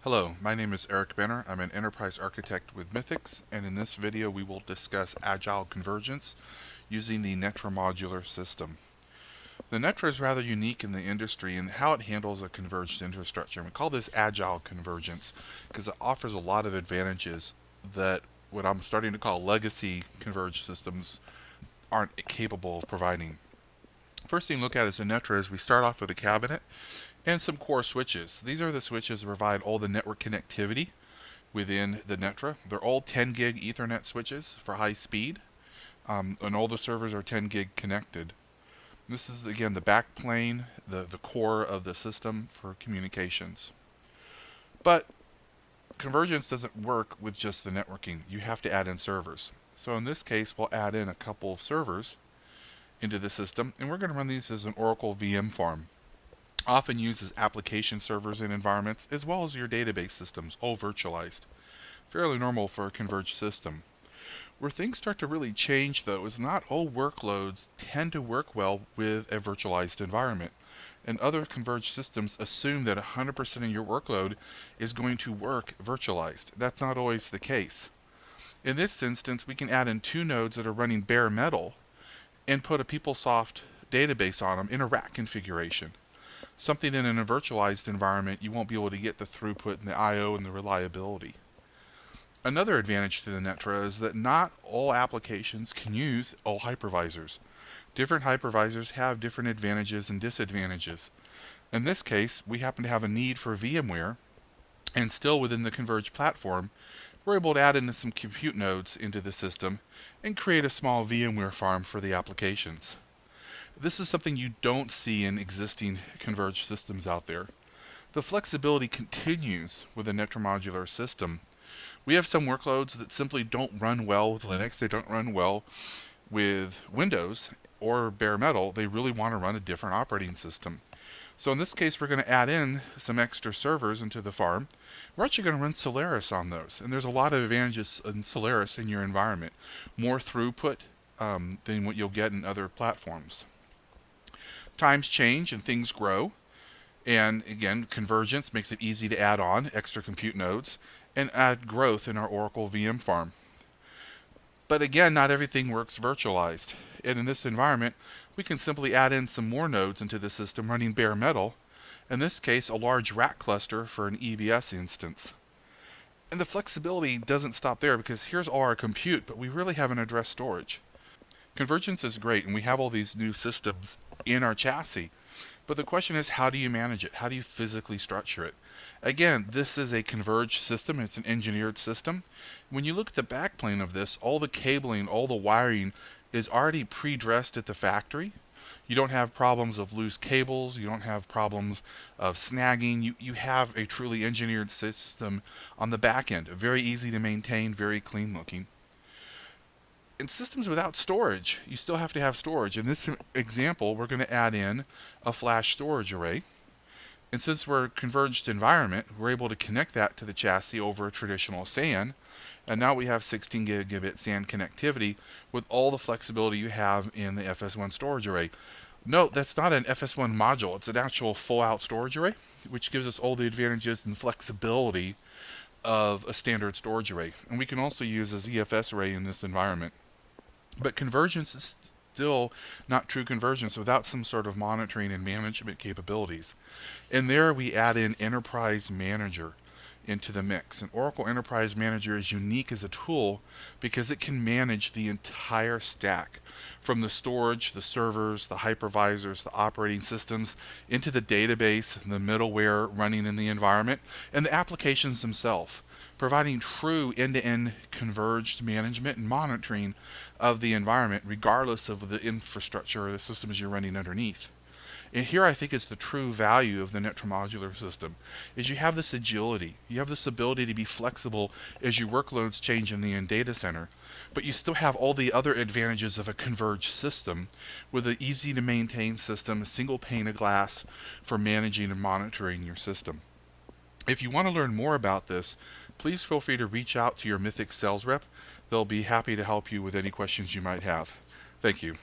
Hello, my name is Eric Benner. I'm an enterprise architect with Mythics, and in this video we will discuss Agile Convergence using the NETRA modular system. The NETRA is rather unique in the industry in how it handles a converged infrastructure. We call this Agile Convergence because it offers a lot of advantages that what I'm starting to call legacy converged systems aren't capable of providing. First thing to look at is the NETRA is we start off with a cabinet and some core switches. These are the switches that provide all the network connectivity within the NETRA. They're all 10 gig Ethernet switches for high speed, and all the servers are 10 gig connected. This is again the backplane, the core of the system for communications. But convergence doesn't work with just the networking. You have to add in servers. So in this case, we'll add in a couple of servers into the system, and we're going to run these as an Oracle VM farm. Often used as application servers in environments, as well as your database systems, all virtualized. Fairly normal for a converged system. Where things start to really change, though, is not all workloads tend to work well with a virtualized environment. And other converged systems assume that 100% of your workload is going to work virtualized. That's not always the case. In this instance, we can add in two nodes that are running bare metal and put a PeopleSoft database on them in a rack configuration. Something in a virtualized environment, you won't be able to get the throughput and the I/O and the reliability. Another advantage to the NETRA is that not all applications can use all hypervisors. Different hypervisors have different advantages and disadvantages. In this case, we happen to have a need for VMware, and still within the converged platform, we're able to add in some compute nodes into the system and create a small VMware farm for the applications. This is something you don't see in existing converged systems out there. The flexibility continues with a NETRA modular system. We have some workloads that simply don't run well with Linux, they don't run well with Windows or bare metal. They really want to run a different operating system. So in this case, we're going to add in some extra servers into the farm. We're actually going to run Solaris on those, and there's a lot of advantages in Solaris in your environment. More throughput than what you'll get in other platforms. Times change and things grow, and again, convergence makes it easy to add on extra compute nodes and add growth in our Oracle VM farm. But again, not everything works virtualized, and in this environment, we can simply add in some more nodes into the system running bare metal, in this case a large rack cluster for an EBS instance. And the flexibility doesn't stop there, because here's all our compute, but we really haven't addressed storage. Convergence is great, and we have all these new systems in our chassis. But the question is, how do you manage it? How do you physically structure it? Again, this is a converged system. It's an engineered system. When you look at the backplane of this, all the cabling, all the wiring is already pre-dressed at the factory. You don't have problems of loose cables. You don't have problems of snagging. You have a truly engineered system on the back end. Very easy to maintain, very clean looking. In systems without storage, you still have to have storage. In this example, we're going to add in a flash storage array. And since we're a converged environment, we're able to connect that to the chassis over a traditional SAN. And now we have 16 gigabit SAN connectivity with all the flexibility you have in the FS1 storage array. Note, that's not an FS1 module. It's an actual full-out storage array, which gives us all the advantages and flexibility of a standard storage array. And we can also use a ZFS array in this environment. But convergence is still not true convergence without some sort of monitoring and management capabilities. And there we add in Enterprise Manager into the mix. And Oracle Enterprise Manager is unique as a tool because it can manage the entire stack, from the storage, the servers, the hypervisors, the operating systems, into the database, and the middleware running in the environment, and the applications themselves, providing true end-to-end converged management and monitoring of the environment regardless of the infrastructure or the systems you're running underneath. And here I think is the true value of the NETRA modular system, is you have this agility, you have this ability to be flexible as your workloads change in the data center, but you still have all the other advantages of a converged system with an easy to maintain system, a single pane of glass for managing and monitoring your system. If you want to learn more about this, please feel free to reach out to your Mythic sales rep. They'll be happy to help you with any questions you might have. Thank you.